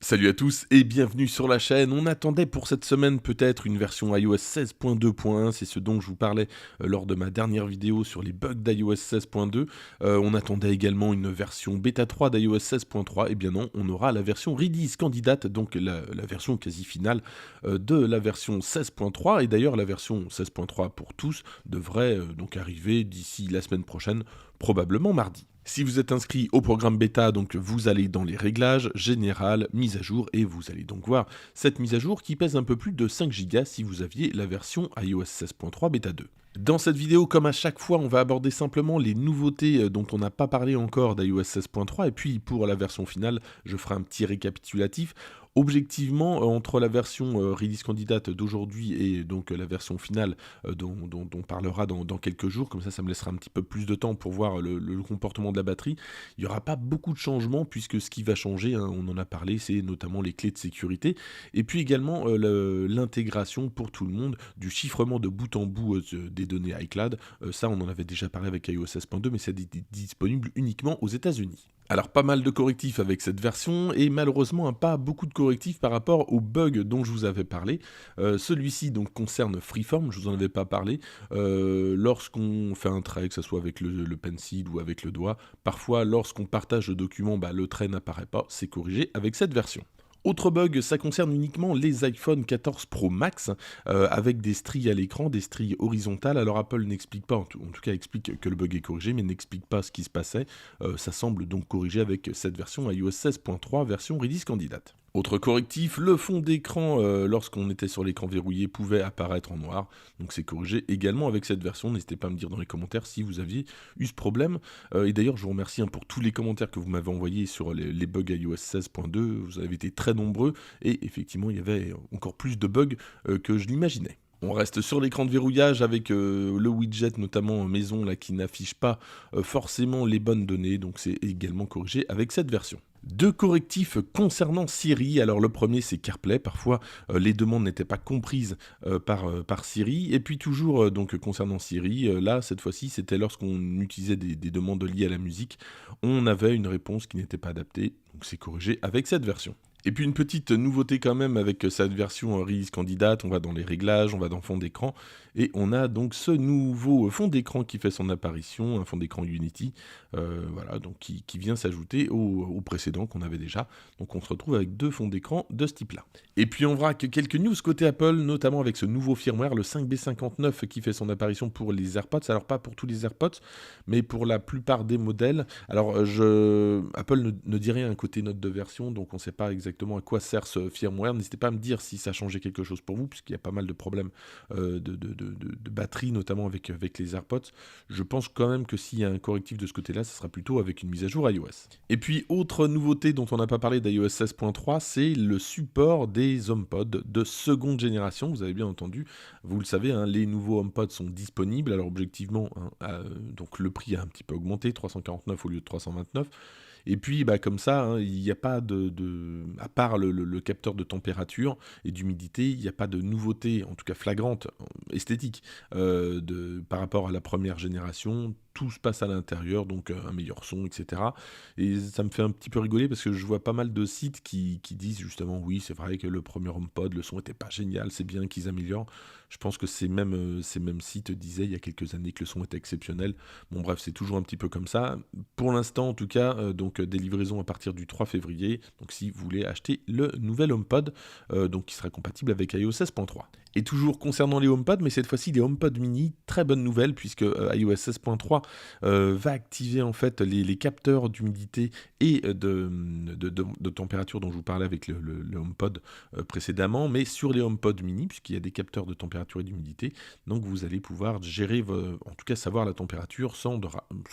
Salut à tous et bienvenue sur la chaîne. On attendait pour cette semaine peut-être une version iOS 16.2.1, c'est ce dont je vous parlais lors de ma dernière vidéo sur les bugs d'iOS 16.2. On attendait également une version bêta 3 d'iOS 16.3. Et bien non, on aura la version release candidate, donc la version quasi finale de la version 16.3. Et d'ailleurs la version 16.3 pour tous devrait donc arriver d'ici la semaine prochaine, probablement mardi. Si vous êtes inscrit au programme bêta, donc vous allez dans les réglages, général, mise à jour, et vous allez donc voir cette mise à jour qui pèse un peu plus de 5 Go si vous aviez la version iOS 16.3 bêta 2. Dans cette vidéo, comme à chaque fois, on va aborder simplement les nouveautés dont on n'a pas parlé encore d'iOS 16.3, et puis pour la version finale, je ferai un petit récapitulatif. Objectivement, entre la version release candidate d'aujourd'hui et donc la version finale dont on parlera dans quelques jours, comme ça me laissera un petit peu plus de temps pour voir le comportement de la batterie, il n'y aura pas beaucoup de changements puisque ce qui va changer, hein, on en a parlé, c'est notamment les clés de sécurité et puis également l'intégration pour tout le monde du chiffrement de bout en bout des données iCloud. Ça, on en avait déjà parlé avec iOS 16.2, mais c'est disponible uniquement aux États-Unis. Alors pas mal de correctifs avec cette version et malheureusement pas beaucoup de correctifs par rapport au bug dont je vous avais parlé. Celui-ci donc concerne Freeform, je vous en avais pas parlé. Lorsqu'on fait un trait, que ce soit avec le pencil ou avec le doigt, parfois lorsqu'on partage le document, le trait n'apparaît pas, c'est corrigé avec cette version. Autre bug, ça concerne uniquement les iPhone 14 Pro Max, avec des stries à l'écran, des stries horizontales. Alors Apple n'explique pas, en tout cas explique que le bug est corrigé, mais n'explique pas ce qui se passait. Ça semble donc corrigé avec cette version iOS 16.3, version release candidate. Autre correctif, le fond d'écran, lorsqu'on était sur l'écran verrouillé, pouvait apparaître en noir. Donc c'est corrigé également avec cette version. N'hésitez pas à me dire dans les commentaires si vous aviez eu ce problème. Et d'ailleurs, je vous remercie pour tous les commentaires que vous m'avez envoyés sur les bugs iOS 16.2. Vous avez été très nombreux. Et effectivement, il y avait encore plus de bugs que je l'imaginais. On reste sur l'écran de verrouillage avec le widget notamment maison là, qui n'affiche pas forcément les bonnes données. Donc c'est également corrigé avec cette version. Deux correctifs concernant Siri. Alors le premier c'est CarPlay, parfois les demandes n'étaient pas comprises par Siri. Et puis toujours donc concernant Siri, là cette fois-ci c'était lorsqu'on utilisait des demandes liées à la musique, on avait une réponse qui n'était pas adaptée, donc c'est corrigé avec cette version. Et puis une petite nouveauté quand même avec cette version release candidate, on va dans les réglages, on va dans fond d'écran, et on a donc ce nouveau fond d'écran qui fait son apparition, un fond d'écran Unity, voilà, donc qui vient s'ajouter au précédent qu'on avait déjà. Donc on se retrouve avec deux fonds d'écran de ce type-là. Et puis on verra que quelques news côté Apple, notamment avec ce nouveau firmware, le 5B59 qui fait son apparition pour les AirPods, alors pas pour tous les AirPods, mais pour la plupart des modèles. Alors Apple ne dit rien côté note de version, donc on ne sait pas exactement à quoi sert ce firmware. N'hésitez pas à me dire si ça changeait quelque chose pour vous, puisqu'il y a pas mal de problèmes de batterie, notamment avec les AirPods. Je pense quand même que s'il y a un correctif de ce côté-là, ça sera plutôt avec une mise à jour iOS. Et puis, autre nouveauté dont on n'a pas parlé d'iOS 16.3, c'est le support des HomePod de seconde génération. Vous avez bien entendu, vous le savez, hein, les nouveaux HomePod sont disponibles. Alors objectivement, hein, donc le prix a un petit peu augmenté, 349 au lieu de 329. Et puis, comme ça, hein, il n'y a pas à part le capteur de température et d'humidité, il n'y a pas de nouveauté, en tout cas flagrante, esthétique, par rapport à la première génération. Tout se passe à l'intérieur, donc un meilleur son, etc. Et ça me fait un petit peu rigoler parce que je vois pas mal de sites qui disent justement, oui, c'est vrai que le premier HomePod, le son était pas génial, c'est bien qu'ils améliorent. Je pense que ces mêmes sites disaient il y a quelques années que le son était exceptionnel. Bon bref, c'est toujours un petit peu comme ça. Pour l'instant, en tout cas, donc des livraisons à partir du 3 février. Donc si vous voulez acheter le nouvel HomePod, donc qui sera compatible avec iOS 16.3. Et toujours concernant les HomePod, mais cette fois-ci les HomePod mini, très bonne nouvelle puisque iOS 16.3 va activer en fait les capteurs d'humidité et de température dont je vous parlais avec le HomePod précédemment, mais sur les HomePod mini, puisqu'il y a des capteurs de température et d'humidité, donc vous allez pouvoir gérer, en tout cas savoir la température sans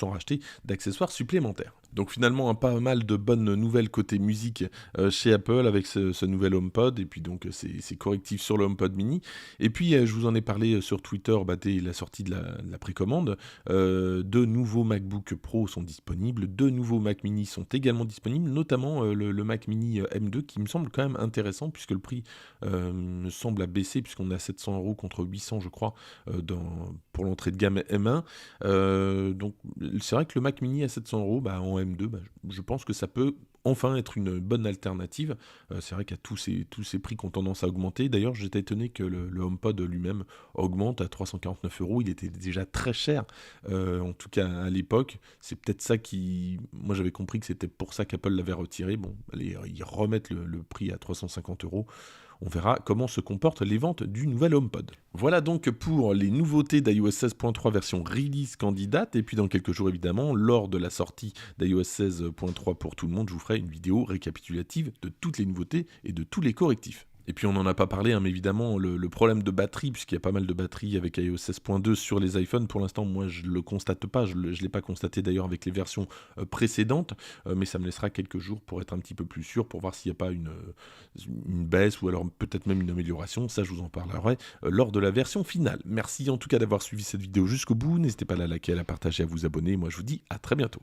racheter d'accessoires supplémentaires. Donc finalement, pas mal de bonnes nouvelles côté musique chez Apple avec ce nouvel HomePod, et puis donc ces correctifs sur le HomePod mini. Et puis je vous en ai parlé sur Twitter dès la sortie de la précommande. De nouveaux MacBook Pro sont disponibles, de nouveaux Mac Mini sont également disponibles, notamment le Mac Mini M2 qui me semble quand même intéressant puisque le prix me semble à baisser puisqu'on est à 700 € contre 800 je crois pour l'entrée de gamme M1. Donc c'est vrai que le Mac Mini à 700 € en M2, je pense que ça peut enfin être une bonne alternative. C'est vrai qu'à tous ces prix qui ont tendance à augmenter. D'ailleurs, j'étais étonné que le HomePod lui-même augmente à 349 €. Il était déjà très cher, en tout cas à l'époque. C'est peut-être ça qui... Moi, j'avais compris que c'était pour ça qu'Apple l'avait retiré. Bon, allez, ils remettent le prix à 350 €. On verra comment se comportent les ventes du nouvel HomePod. Voilà donc pour les nouveautés d'iOS 16.3 version release candidate. Et puis dans quelques jours évidemment, lors de la sortie d'iOS 16.3 pour tout le monde, je vous ferai une vidéo récapitulative de toutes les nouveautés et de tous les correctifs. Et puis on n'en a pas parlé, hein, mais évidemment le problème de batterie, puisqu'il y a pas mal de batteries avec iOS 16.2 sur les iPhones, pour l'instant moi je ne le constate pas, je ne l'ai pas constaté d'ailleurs avec les versions précédentes, mais ça me laissera quelques jours pour être un petit peu plus sûr, pour voir s'il n'y a pas une baisse ou alors peut-être même une amélioration. Ça je vous en parlerai lors de la version finale. Merci en tout cas d'avoir suivi cette vidéo jusqu'au bout, n'hésitez pas à la liker, à la partager, à vous abonner, moi je vous dis à très bientôt.